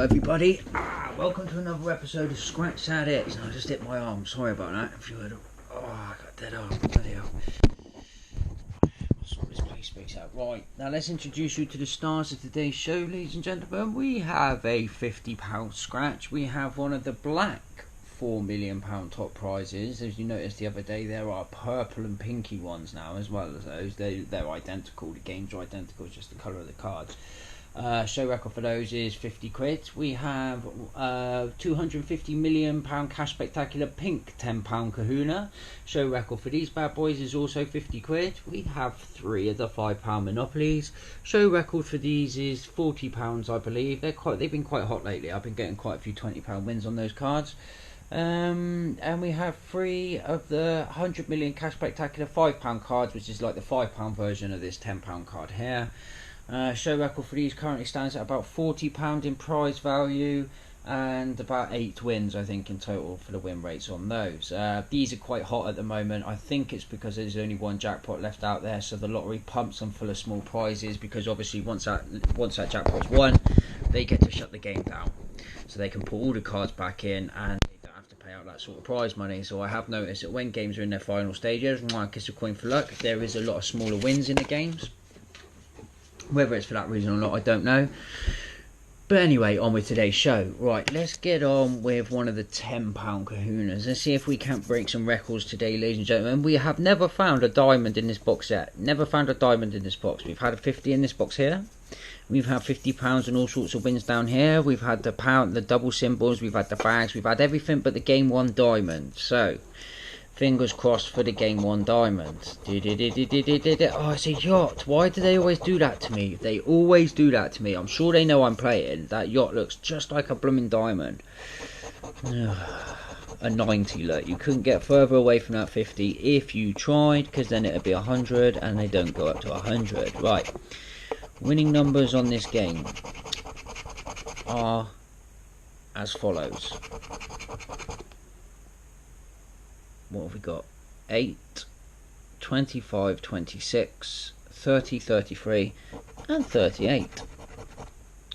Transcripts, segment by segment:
Everybody, welcome to another episode of Scratch That It. I just hit my arm, sorry about that. If you heard I got dead arm, bloody hell. I'll sort this play space out. Right, now let's introduce you to the stars of today's show, ladies and gentlemen. We have a £50 scratch. We have one of the black £4 million top prizes. As you noticed the other day, there are purple and pinky ones now as well as those. They're identical, the games are identical, it's just the colour of the cards. Show record for those is 50 quid. We have £250 million cash spectacular pink £10 kahuna. Show record for these bad boys is also 50 quid. We have 3 of the £5 monopolies. Show record for these is £40, I believe. They've been quite hot lately. I've been getting quite a few £20 wins on those cards. And we have 3 of the 100 million cash spectacular £5 cards, which is like the £5 version of this £10 card here. Show record for these currently stands at about £40 in prize value and about 8 wins, I think, in total for the win rates on those. These are quite hot at the moment. I think it's because there's only one jackpot left out there, so the lottery pumps them full of small prizes, because obviously once that jackpot's won, they get to shut the game down, so they can put all the cards back in and they don't have to pay out that sort of prize money. So I have noticed that when games are in their final stages, kiss a coin for luck, there is a lot of smaller wins in the games. Whether it's for that reason or not, I don't know. But anyway, on with today's show. Right, let's get on with one of the £10 kahunas. Let's see if we can't break some records today, ladies and gentlemen. We have never found a diamond in this box yet. Never found a diamond in this box. We've had a 50 in this box here. We've had £50 and all sorts of wins down here. We've had the pound, the double symbols. We've had the bags. We've had everything but the game 1 diamond. So fingers crossed for the game 1 diamond. Oh, it's a yacht. Why do they always do that to me? They always do that to me. I'm sure they know I'm playing. That yacht looks just like a blooming diamond. A 90, look. You couldn't get further away from that 50 if you tried, because then it'd be 100, and they don't go up to 100. Right. Winning numbers on this game are as follows. What have we got? 8, 25, 26, 30, 33 and 38.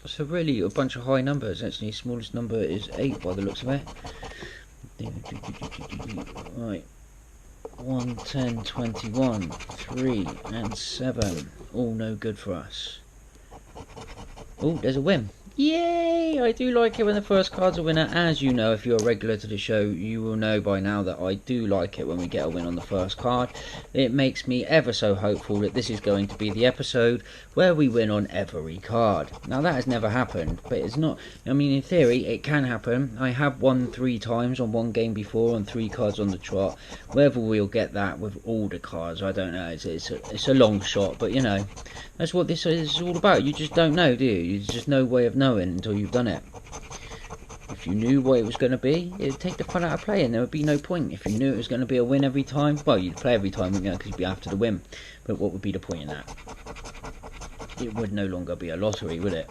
So really a bunch of high numbers. Actually, smallest number is 8 by the looks of it. Right, 1, 10, 21, 3 and 7. All no good for us. Oh, there's a win. Yay! I do like it when the first card's a winner. As you know, if you're a regular to the show, you will know by now that I do like it when we get a win on the first card. It makes me ever so hopeful that this is going to be the episode where we win on every card. Now, that has never happened, but it's not... I mean, in theory, it can happen. I have won 3 times on one game before on 3 cards on the trot. Whether we'll get that with all the cards, I don't know. It's a long shot, but, you know, that's what this is all about. You just don't know, do you? There's just no way of knowing until you've done it. If you knew what it was going to be, it'd take the fun out of playing. There would be no point. If you knew it was going to be a win every time, well, you'd play every time, wouldn't you, because you'd be after the win. But what would be the point in that? It would no longer be a lottery, would it?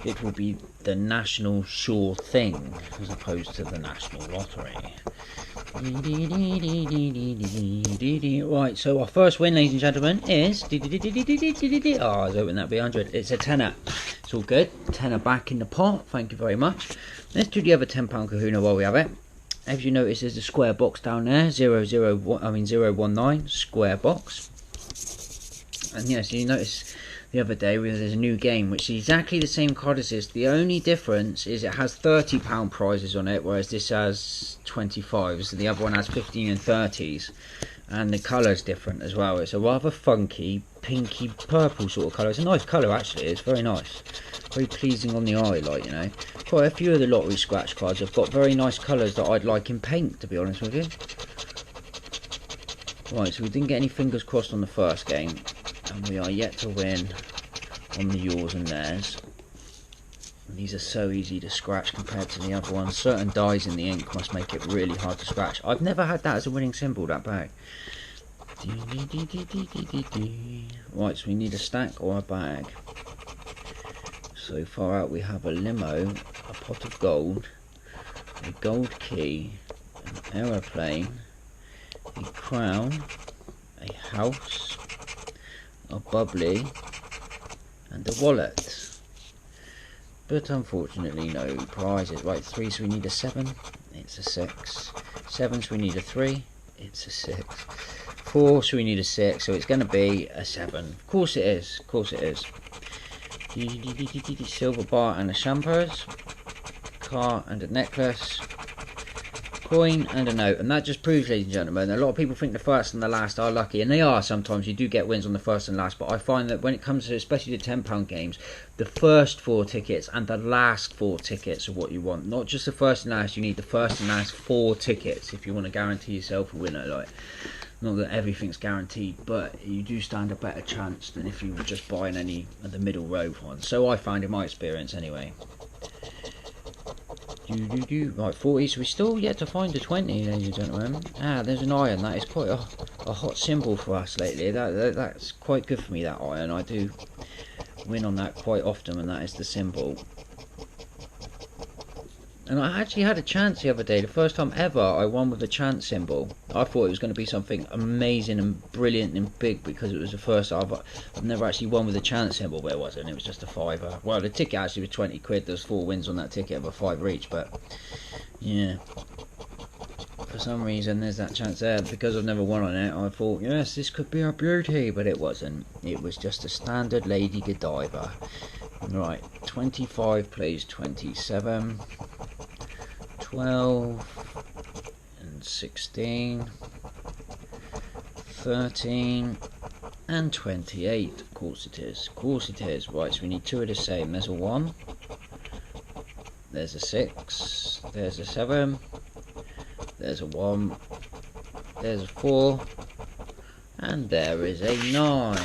It would be the national sure thing as opposed to the national lottery. Right, so our first win, ladies and gentlemen, is... Oh, I was hoping that'd be 100. It's a tenner. It's all good. Tenner back in the pot. Thank you very much. Let's do the other £10 kahuna while we have it. As you notice, there's a square box down there. 019, square box. And yes, you notice the other day there's a new game which is exactly the same card as this. The only difference is it has £30 prizes on it, whereas this has 25s. So the other one has 15 and 30s, and the colour's different as well. It's a rather funky pinky purple sort of colour. It's a nice colour actually. It's very nice, very pleasing on the eye, like, you know. Quite a few of the lottery scratch cards have got very nice colours that I'd like in paint, to be honest with you. Right, so we didn't get any fingers crossed on the first game, and we are yet to win on the yours and theirs. And these are so easy to scratch compared to the other ones. Certain dyes in the ink must make it really hard to scratch. I've never had that as a winning symbol, that bag. Right, so we need a stack or a bag. So far out we have a limo, a pot of gold, a gold key, an aeroplane, a crown, a house, a bubbly, and a wallet. but unfortunately no prizes. Right, 3, so we need a 7, it's a 6. 7, so we need a 3, it's a 6. 4, so we need a 6, so it's going to be a 7. Of course it is, of course it is. Silver bar and a champers, car and a necklace, coin and a note. And that just proves, ladies and gentlemen, a lot of people think the first and the last are lucky, and they are sometimes. You do get wins on the first and last, but I find that when it comes to especially the £10 games, the first 4 tickets and the last 4 tickets are what you want. Not just the first and last, you need the first and last 4 tickets if you want to guarantee yourself a winner. Like, not that everything's guaranteed, but you do stand a better chance than if you were just buying any of the middle row ones. So I find in my experience anyway. Right, 40, so we still yet to find a 20, ladies and gentlemen. Ah, there's an iron. That is quite a hot symbol for us lately. That's quite good for me, that iron. I do win on that quite often, and that is the symbol. And I actually had a chance the other day, the first time ever I won with the chance symbol. I thought it was going to be something amazing and brilliant and big because it was the first I've never actually won with the chance symbol, but it wasn't. It was just a £5. Well, the ticket actually was 20 quid. There's 4 wins on that ticket of a £5 each, but yeah. For some reason there's that chance there. Because I've never won on it, I thought, yes, this could be a beauty, but it wasn't. It was just a standard Lady Godiva. Right, 25 plays 27. 12 and 16, 13 and 28. Of course it is, of course it is. Right, so we need 2 of the same. There's a 1, there's a 6, there's a 7, there's a 1, there's a 4, and there is a 9.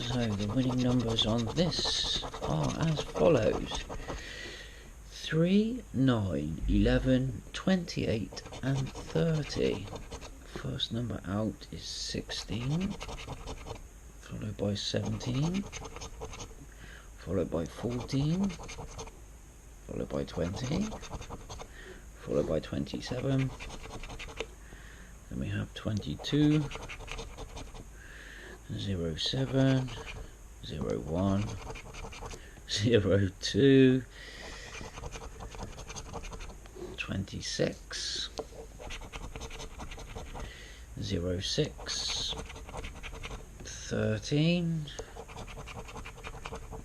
So the winning numbers on this are as follows: 3, 9, 11, 28 and 30. First number out is 16, followed by 17, followed by 14, followed by 20, followed by 27, then we have 22, 07, 01, 02, 26, 06, 13,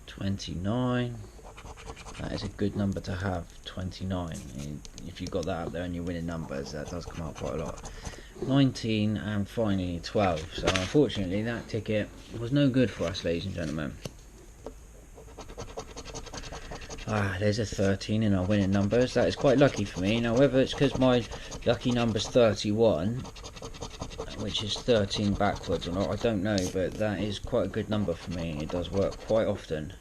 29. That is a good number to have, 29. If you got that up there and you're winning numbers, that does come out quite a lot. 19 and finally 12. So unfortunately that ticket was no good for us, ladies and gentlemen. There's a 13 in our winning numbers. That is quite lucky for me. Now whether it's because my lucky number's 31, which is 13 backwards or not, I don't know, but that is quite a good number for me. It does work quite often.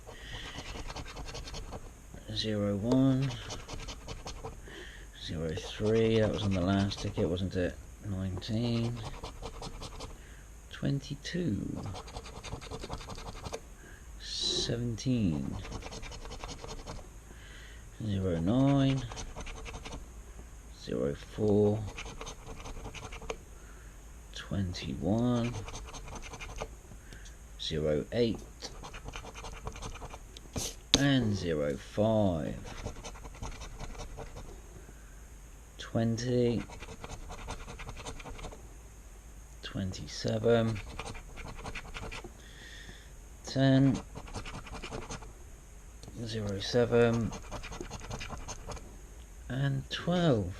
01, 03, that was on the last ticket, wasn't it? 19, 22, 17, 09, 04, 21, 08 and 05, 20, 27, 10, 07 and 12.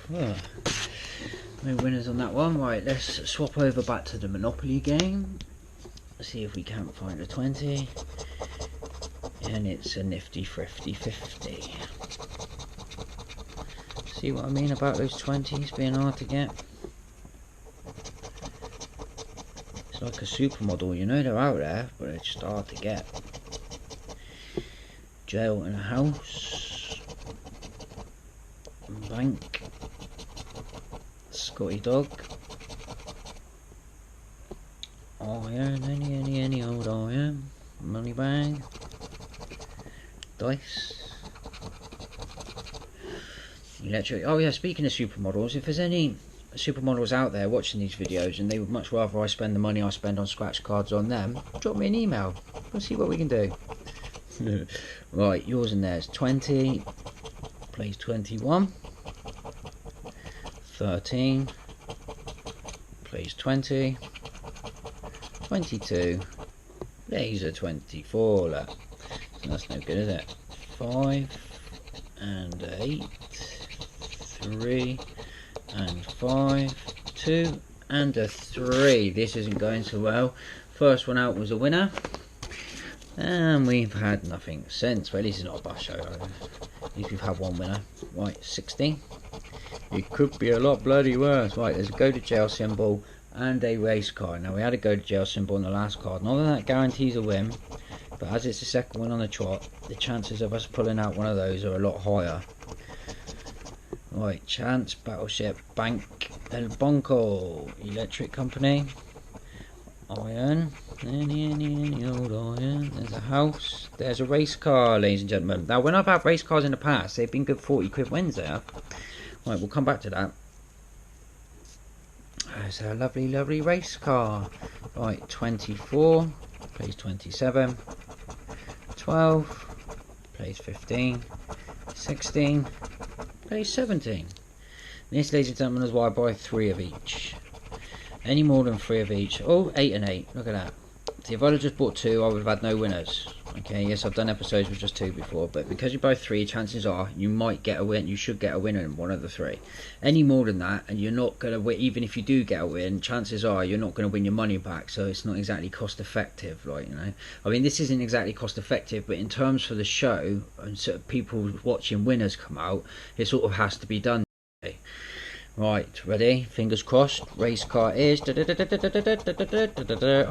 No winners on that one. Right, let's swap over back to the Monopoly game. See if we can't find a 20. And it's a nifty thrifty 50. See what I mean about those 20s being hard to get? It's like a supermodel, you know they're out there, but it's just hard to get. Jail and a house. Bank. Scotty dog. Iron, any old iron. Money bag. Dice. Electric. Oh yeah, speaking of supermodels, if there's any supermodels out there watching these videos and they would much rather I spend the money I spend on scratch cards on them, drop me an email. We'll see what we can do. Right, yours and theirs. 20 plays 21. 13 plays 20. 22 plays a 24. Look. So that's no good, is it? 5 and 8. 3 and 5. 2 and a 3. This isn't going so well. First one out was a winner. And we've had nothing since. Well, at least it's not a bus show. At least we've had one winner. Right, 60. It could be a lot bloody worse. Right, there's a go to jail symbol and a race card. Now, we had a go to jail symbol on the last card. Not that that guarantees a win, but as it's the second one on the trot, the chances of us pulling out one of those are a lot higher. Right, Chance, Battleship, Bank, El Bonco, Electric Company, Iron, any old iron. There's a house, there's a race car, ladies and gentlemen. Now, when I've had race cars in the past, they've been good 40 quid wins there. Right, we'll come back to that. There's a lovely, lovely race car. Right, 24, plays 27. 12, plays 15. 16, plays 17. This, ladies and gentlemen, is why I buy 3 of each. Any more than 3 of each. Oh, 8 and 8. Look at that. See, if I'd have just bought 2, I would have had no winners. Okay, yes, I've done episodes with just 2 before, but because you buy 3, chances are you might get a win. You should get a winner in one of the 3. Any more than that, and you're not going to win. Even if you do get a win, chances are you're not going to win your money back. So it's not exactly cost effective, like, you know. I mean, this isn't exactly cost effective, but in terms for the show and sort of people watching winners come out, it sort of has to be done. Right, ready? Fingers crossed. Race car is oh,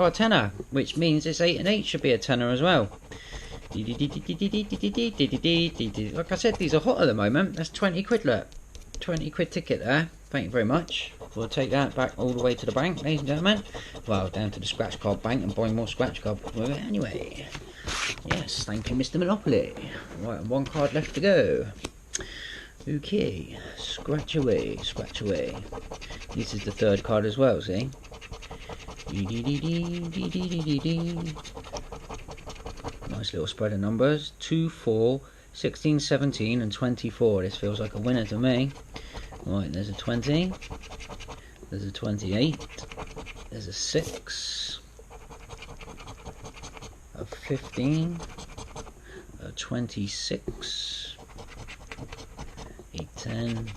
a tenner, which means it's 8 and 8 should be a tenner as well. Like I said, these are hot at the moment. That's 20 quid, look. 20 quid ticket there. Thank you very much. We'll take that back all the way to the bank, ladies and gentlemen. Well, down to the scratch card bank and buy more scratch cards with it anyway. Yes, thank you, Mr. Monopoly. Right, and 1 card left to go. Okay, scratch away, scratch away. This is the 3rd card as well, see? Nice little spread of numbers. 2, 4, 16, 17 and 24. This feels like a winner to me. Right, there's a 20. There's a 28. There's a 6. A 15. A 26. A 10,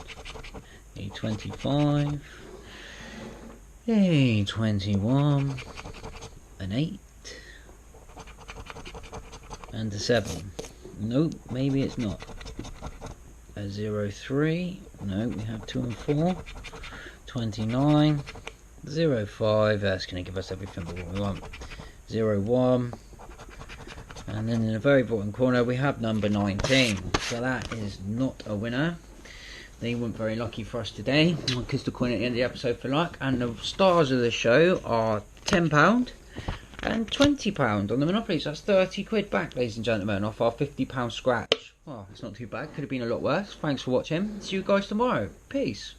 a 25, a 21, an 8, and a 7. Nope, maybe it's not. A 0, 3, no, we have 2 and 4, 29, 0, 5, that's going to give us everything but what we want. 0, 1, and then in the very bottom corner we have number 19, so that is not a winner. They weren't very lucky for us today. I'll kiss the coin at the end of the episode for luck. And the stars of the show are £10 and £20 on the Monopoly. So that's 30 quid back, ladies and gentlemen, off our £50 scratch. Well, it's not too bad. Could have been a lot worse. Thanks for watching. See you guys tomorrow. Peace.